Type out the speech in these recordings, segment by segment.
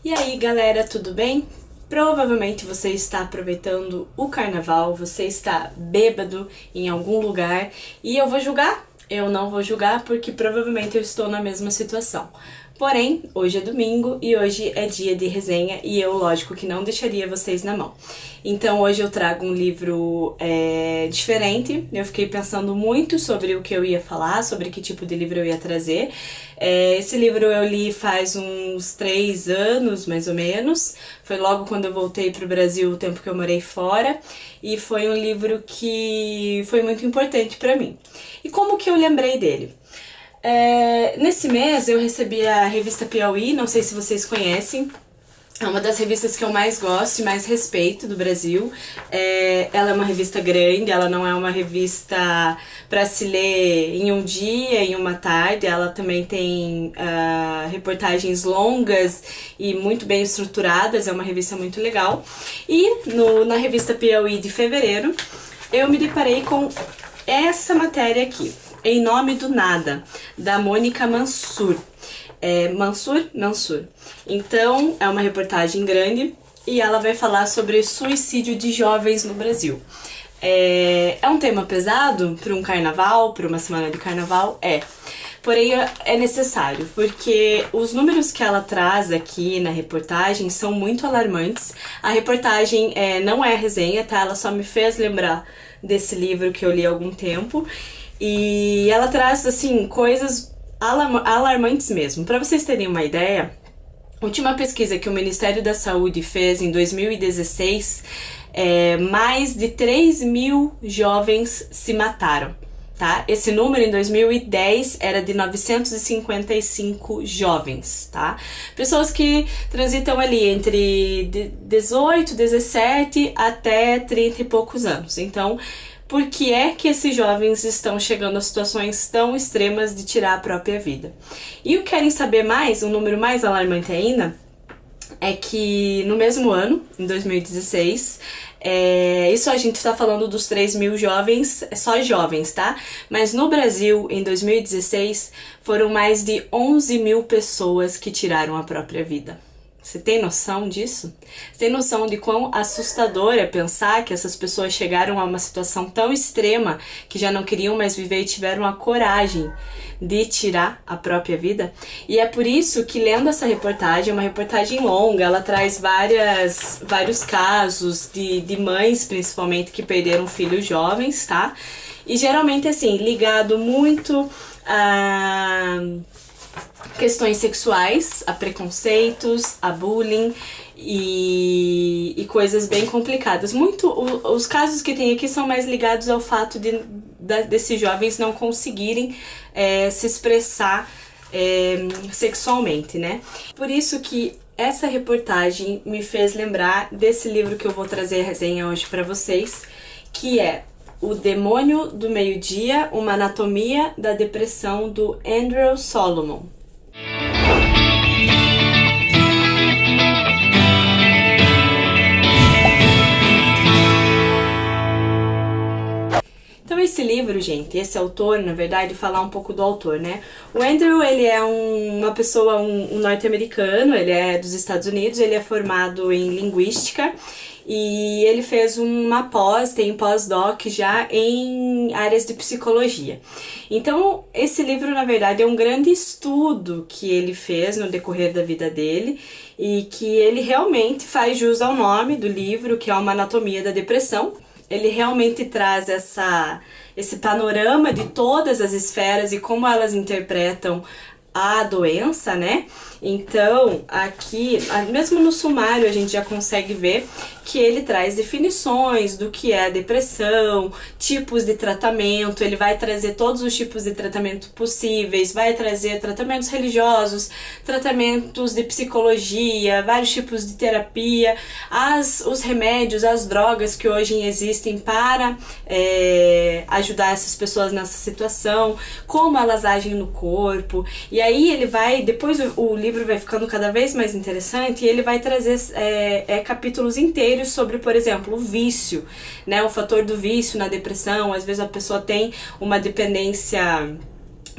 E aí galera, tudo bem? Provavelmente você está aproveitando o carnaval, você está bêbado em algum lugar e eu vou julgar? Eu não vou julgar porque provavelmente eu estou na mesma situação. Porém, hoje é domingo e hoje é dia de resenha e eu, lógico, que não deixaria vocês na mão. Então hoje eu trago um livro diferente, eu fiquei pensando muito sobre o que eu ia falar, sobre que tipo de livro eu ia trazer. Esse livro eu li faz uns 3 anos, mais ou menos, foi logo quando eu voltei para o Brasil, o tempo que eu morei fora, e foi um livro que foi muito importante para mim. E como que eu lembrei dele? Nesse mês eu recebi a revista Piauí, não sei se vocês conhecem, é uma das revistas que eu mais gosto e mais respeito do Brasil. Ela é uma revista grande, ela não é uma revista para se ler em um dia, em uma tarde, ela também tem reportagens longas e muito bem estruturadas, é uma revista muito legal. E na revista Piauí de fevereiro eu me deparei com essa matéria aqui, Em Nome do Nada, da Mônica Mansur. Mansur. Então, é uma reportagem grande e ela vai falar sobre suicídio de jovens no Brasil. É um tema pesado para um carnaval, para uma semana de carnaval? Porém, é necessário, porque os números que ela traz aqui na reportagem são muito alarmantes. A reportagem não é resenha, tá? Ela só me fez lembrar desse livro que eu li há algum tempo. E ela traz, assim, coisas alarmantes mesmo. Para vocês terem uma ideia, a última pesquisa que o Ministério da Saúde fez em 2016, mais de 3 mil jovens se mataram, tá? Esse número em 2010 era de 955 jovens, tá? Pessoas que transitam ali entre 18, 17 até 30 e poucos anos. Então, por que é que esses jovens estão chegando a situações tão extremas de tirar a própria vida? E o que querem saber mais, um número mais alarmante ainda, é que no mesmo ano, em 2016, isso a gente está falando dos 3 mil jovens, só jovens, tá? Mas no Brasil, em 2016, foram mais de 11 mil pessoas que tiraram a própria vida. Você tem noção disso? Você tem noção de quão assustador é pensar que essas pessoas chegaram a uma situação tão extrema que já não queriam mais viver e tiveram a coragem de tirar a própria vida? E é por isso que, lendo essa reportagem, é uma reportagem longa, ela traz vários casos de mães, principalmente, que perderam filhos jovens, tá? E geralmente, assim, ligado muito a questões sexuais, a preconceitos, a bullying e coisas bem complicadas. Os casos que tem aqui são mais ligados ao fato desses jovens não conseguirem se expressar sexualmente, né? Por isso que essa reportagem me fez lembrar desse livro que eu vou trazer a resenha hoje para vocês, que é O Demônio do Meio-Dia, uma anatomia da depressão, do Andrew Solomon. Então esse livro, gente, esse autor, na verdade, falar um pouco do autor, né? O Andrew, ele é uma pessoa, um norte-americano, ele é dos Estados Unidos, ele é formado em linguística e ele fez tem pós-doc já em áreas de psicologia. Então, esse livro, na verdade, é um grande estudo que ele fez no decorrer da vida dele e que ele realmente faz jus ao nome do livro, que é uma anatomia da depressão. Ele realmente traz esse panorama de todas as esferas e como elas interpretam a doença, né? Então, aqui, mesmo no sumário, a gente já consegue ver que ele traz definições do que é a depressão, tipos de tratamento, ele vai trazer todos os tipos de tratamento possíveis, vai trazer tratamentos religiosos, tratamentos de psicologia, vários tipos de terapia, os remédios, as drogas que hoje existem para ajudar essas pessoas nessa situação, como elas agem no corpo. E aí ele vai, depois o livro vai ficando cada vez mais interessante e ele vai trazer capítulos inteiros sobre, por exemplo, o vício, né? O fator do vício na depressão. Às vezes a pessoa tem uma dependência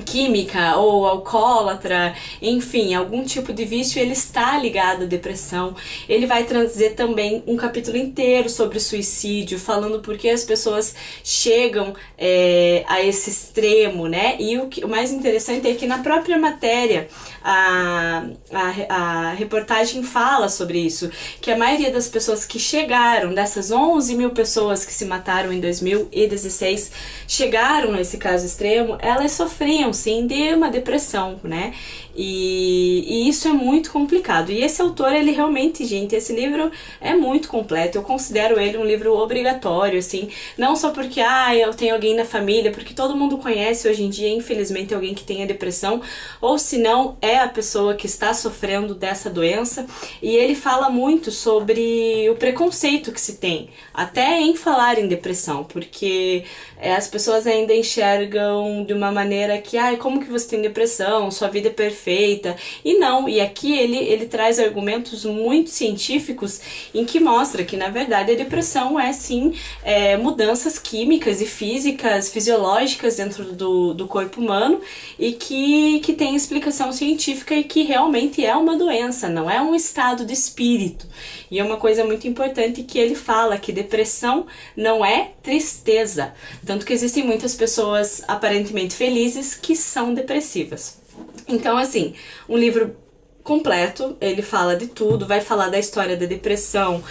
química ou alcoólatra, enfim, algum tipo de vício, ele está ligado à depressão. Ele vai trazer também um capítulo inteiro sobre suicídio, falando por que as pessoas chegam a esse extremo, né? E o mais interessante é que na própria matéria a reportagem fala sobre isso, que a maioria das pessoas que chegaram, dessas 11 mil pessoas que se mataram em 2016, chegaram nesse caso extremo, elas sofriam sim de uma depressão, né? E isso é muito complicado. E esse autor, ele realmente, gente, esse livro é muito completo. Eu considero ele um livro obrigatório, assim, não só porque, eu tenho alguém na família, porque todo mundo conhece hoje em dia, infelizmente, alguém que tenha depressão, ou se não, é a pessoa que está sofrendo dessa doença. E ele fala muito sobre o preconceito que se tem, até em falar em depressão, porque as pessoas ainda enxergam de uma maneira que, como que você tem depressão? Sua vida é perfeita. E não, e aqui ele traz argumentos muito científicos em que mostra que, na verdade, a depressão é sim mudanças químicas e físicas, fisiológicas dentro do corpo humano e que tem explicação científica e que realmente é uma doença, não é um estado de espírito. E é uma coisa muito importante que ele fala, que depressão não é tristeza. Tanto que existem muitas pessoas aparentemente felizes que são depressivas. Então, assim, um livro completo, ele fala de tudo, vai falar da história da depressão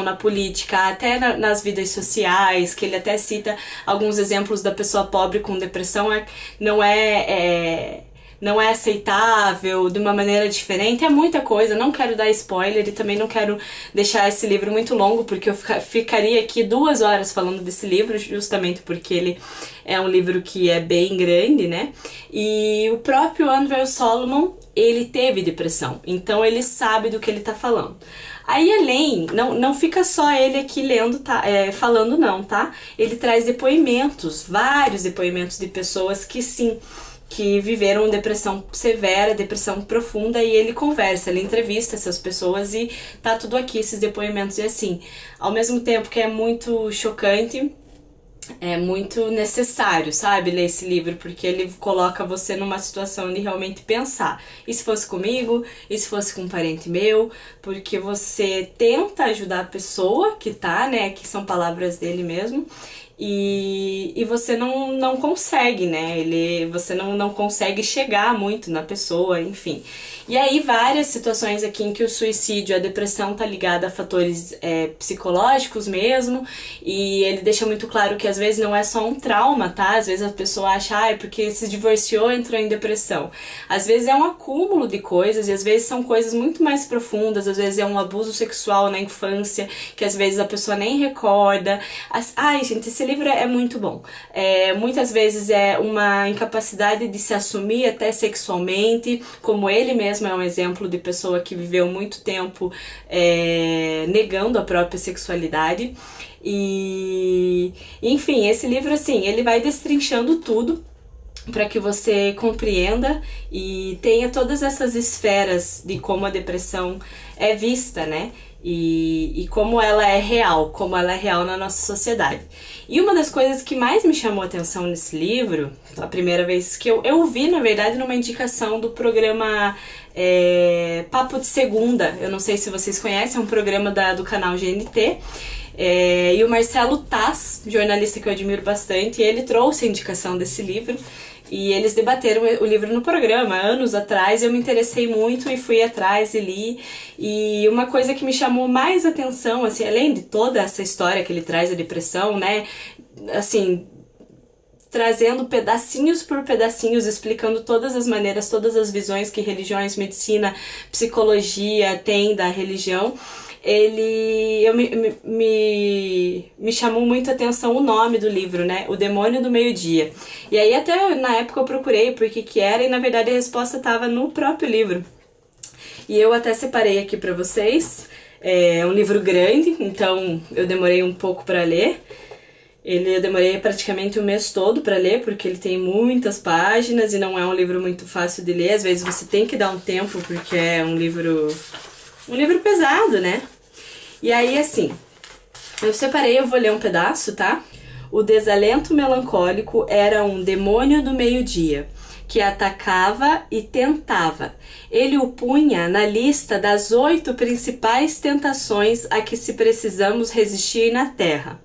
na política, até nas vidas sociais, que ele até cita alguns exemplos da pessoa pobre com depressão, não é aceitável, de uma maneira diferente, é muita coisa, não quero dar spoiler e também não quero deixar esse livro muito longo, porque eu ficaria aqui 2 horas falando desse livro, justamente porque ele é um livro que é bem grande, né? E o próprio Andrew Solomon, ele teve depressão, então ele sabe do que ele tá falando. Aí além, não fica só ele aqui lendo, falando não, tá? Ele traz depoimentos, vários depoimentos de pessoas que sim, que viveram depressão severa, depressão profunda, e ele conversa, ele entrevista essas pessoas e tá tudo aqui, esses depoimentos. E assim, ao mesmo tempo que é muito chocante, é muito necessário, sabe, ler esse livro, porque ele coloca você numa situação de realmente pensar, e se fosse comigo, e se fosse com um parente meu, porque você tenta ajudar a pessoa que tá, né, que são palavras dele mesmo, e você não consegue, né? Você não consegue chegar muito na pessoa, enfim. E aí várias situações aqui em que o suicídio, a depressão tá ligada a fatores psicológicos mesmo, e ele deixa muito claro que às vezes não é só um trauma, tá? Às vezes a pessoa acha, é porque se divorciou, entrou em depressão. Às vezes é um acúmulo de coisas, e às vezes são coisas muito mais profundas, às vezes é um abuso sexual na infância, que às vezes a pessoa nem recorda. Gente, esse livro é muito bom. Muitas vezes é uma incapacidade de se assumir até sexualmente, como ele mesmo é um exemplo de pessoa que viveu muito tempo negando a própria sexualidade. E, enfim, esse livro, assim, ele vai destrinchando tudo para que você compreenda e tenha todas essas esferas de como a depressão é vista, né? E como ela é real na nossa sociedade. E uma das coisas que mais me chamou a atenção nesse livro, a primeira vez que eu vi, na verdade, numa indicação do programa Papo de Segunda, eu não sei se vocês conhecem, é um programa do canal GNT, e o Marcelo Taz, jornalista que eu admiro bastante, ele trouxe a indicação desse livro, e eles debateram o livro no programa, anos atrás. Eu me interessei muito e fui atrás e li. E uma coisa que me chamou mais atenção, assim, além de toda essa história que ele traz da depressão, né, assim, trazendo pedacinhos por pedacinhos, explicando todas as maneiras, todas as visões que religiões, medicina, psicologia tem da religião, me chamou muito a atenção o nome do livro, né? O Demônio do Meio-Dia. E aí até na época eu procurei por que era, e na verdade a resposta estava no próprio livro. E eu até separei aqui para vocês. É um livro grande, então eu demorei um pouco para ler. Eu demorei praticamente o mês todo para ler, porque ele tem muitas páginas e não é um livro muito fácil de ler. Às vezes você tem que dar um tempo, porque é um livro pesado, né? E aí, assim, eu separei, eu vou ler um pedaço, tá? O desalento melancólico era um demônio do meio-dia, que atacava e tentava. Ele o punha na lista das 8 principais tentações a que se precisamos resistir na Terra.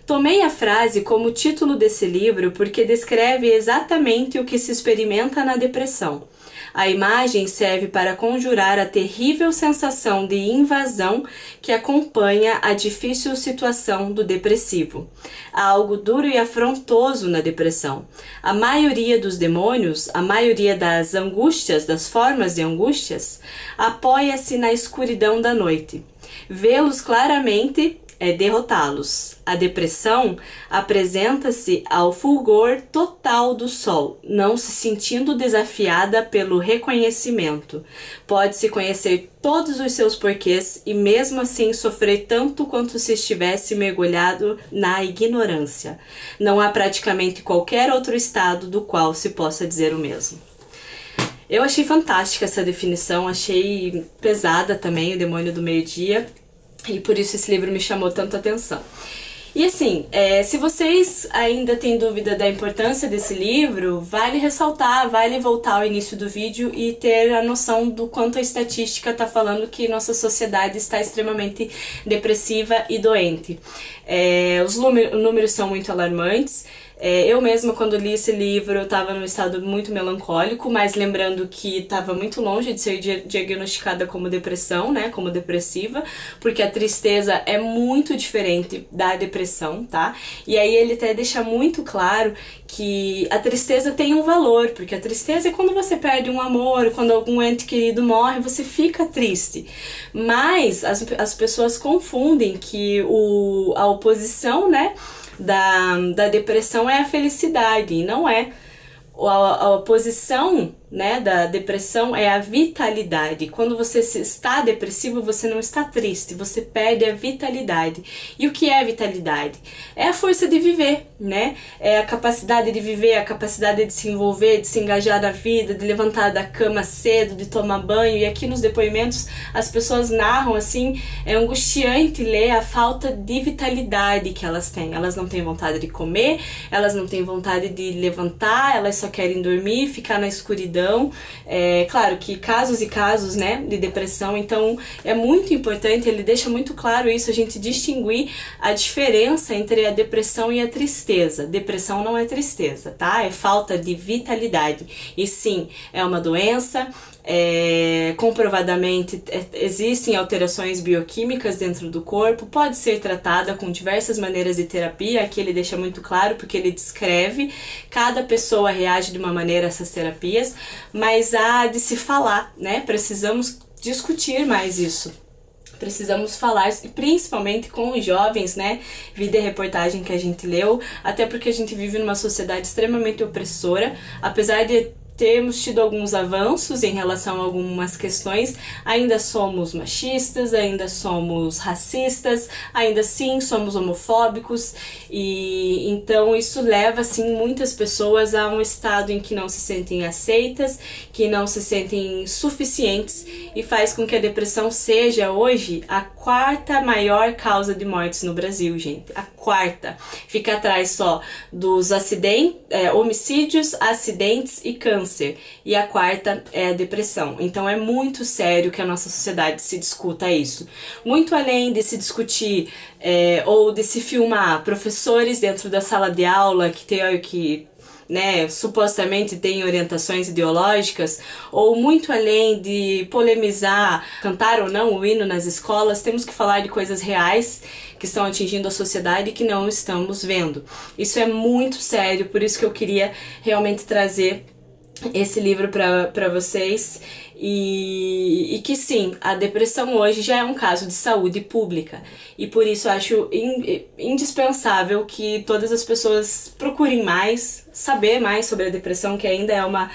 Tomei a frase como título desse livro porque descreve exatamente o que se experimenta na depressão. A imagem serve para conjurar a terrível sensação de invasão que acompanha a difícil situação do depressivo. Há algo duro e afrontoso na depressão. A maioria dos demônios, a maioria das angústias, das formas de angústias, apoia-se na escuridão da noite. Vê-los claramente é derrotá-los. A depressão apresenta-se ao fulgor total do sol, não se sentindo desafiada pelo reconhecimento. Pode-se conhecer todos os seus porquês e mesmo assim sofrer tanto quanto se estivesse mergulhado na ignorância. Não há praticamente qualquer outro estado do qual se possa dizer o mesmo. Eu achei fantástica essa definição, achei pesada também, o demônio do meio-dia. E por isso esse livro me chamou tanto a atenção. E assim, se vocês ainda têm dúvida da importância desse livro, vale ressaltar, vale voltar ao início do vídeo e ter a noção do quanto a estatística está falando que nossa sociedade está extremamente depressiva e doente. Os números são muito alarmantes. Eu mesma, quando li esse livro, eu estava num estado muito melancólico, mas lembrando que estava muito longe de ser diagnosticada como depressão, né, como depressiva, porque a tristeza é muito diferente da depressão, tá? E aí ele até deixa muito claro que a tristeza tem um valor, porque a tristeza é quando você perde um amor, quando algum ente querido morre, você fica triste. Mas as pessoas confundem que a oposição, né, da depressão é a felicidade, e não é. A oposição, né, da depressão é a vitalidade. Quando você está depressivo, você não está triste, você perde a vitalidade. E o que é a vitalidade? É a força de viver, né? É a capacidade de viver, a capacidade de se envolver, de se engajar na vida, de levantar da cama cedo, de tomar banho. E aqui nos depoimentos as pessoas narram assim, é angustiante ler a falta de vitalidade que elas têm. Elas não têm vontade de comer, elas não têm vontade de levantar, elas só querem dormir, ficar na escuridão. Claro que casos e casos, né, de depressão, então é muito importante, ele deixa muito claro isso, a gente distinguir a diferença entre a depressão e a tristeza. Depressão não é tristeza, tá? É falta de vitalidade. E sim, é uma doença. Comprovadamente existem alterações bioquímicas dentro do corpo, pode ser tratada com diversas maneiras de terapia. Aqui ele deixa muito claro porque ele descreve, cada pessoa reage de uma maneira a essas terapias, mas há de se falar, né? Precisamos discutir mais isso. Precisamos falar, principalmente com os jovens, né? Vi a reportagem que a gente leu, até porque a gente vive numa sociedade extremamente opressora, apesar de termos tido alguns avanços em relação a algumas questões, ainda somos machistas, ainda somos racistas, ainda assim somos homofóbicos, e então isso leva assim muitas pessoas a um estado em que não se sentem aceitas, que não se sentem suficientes, e faz com que a depressão seja hoje a 4ª maior causa de mortes no Brasil, gente. A 4ª. Fica atrás só dos homicídios, acidentes e câncer. E a 4ª é a depressão. Então é muito sério que a nossa sociedade se discuta isso. Muito além de se discutir ou de se filmar professores dentro da sala de aula que né, supostamente tem orientações ideológicas, ou muito além de polemizar, cantar ou não o hino nas escolas, temos que falar de coisas reais que estão atingindo a sociedade e que não estamos vendo. Isso é muito sério, por isso que eu queria realmente trazer esse livro para vocês, e que sim, a depressão hoje já é um caso de saúde pública, e por isso eu acho indispensável que todas as pessoas procurem mais, saber mais sobre a depressão, que ainda é uma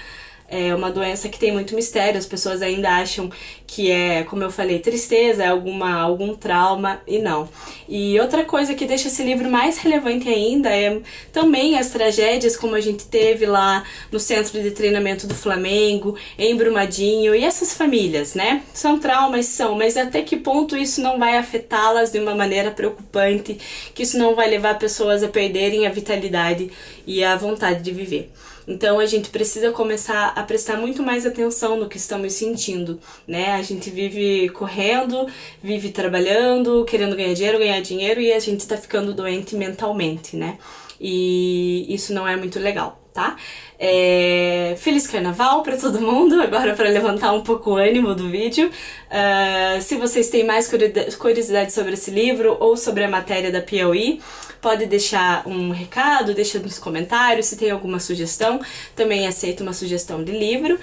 É uma doença que tem muito mistério, as pessoas ainda acham que é, como eu falei, tristeza, é algum trauma, e não. E outra coisa que deixa esse livro mais relevante ainda é também as tragédias como a gente teve lá no centro de treinamento do Flamengo, em Brumadinho, e essas famílias, né? São traumas, são, mas até que ponto isso não vai afetá-las de uma maneira preocupante, que isso não vai levar pessoas a perderem a vitalidade e a vontade de viver. Então a gente precisa começar a prestar muito mais atenção no que estamos sentindo, né? A gente vive correndo, vive trabalhando, querendo ganhar dinheiro e a gente tá ficando doente mentalmente, né? E isso não é muito legal, tá? Feliz Carnaval pra todo mundo, agora para levantar um pouco o ânimo do vídeo. Se vocês têm mais curiosidade sobre esse livro ou sobre a matéria da Piauí, pode deixar um recado, deixa nos comentários se tem alguma sugestão. Também aceito uma sugestão de livro.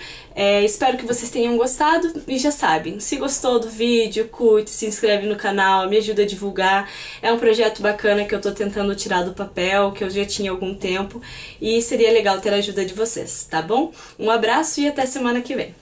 Espero que vocês tenham gostado e já sabem, se gostou do vídeo, curte, se inscreve no canal, me ajuda a divulgar. É um projeto bacana que eu tô tentando tirar do papel, que eu já tinha há algum tempo e seria legal ter a ajuda de vocês, tá bom? Um abraço e até semana que vem.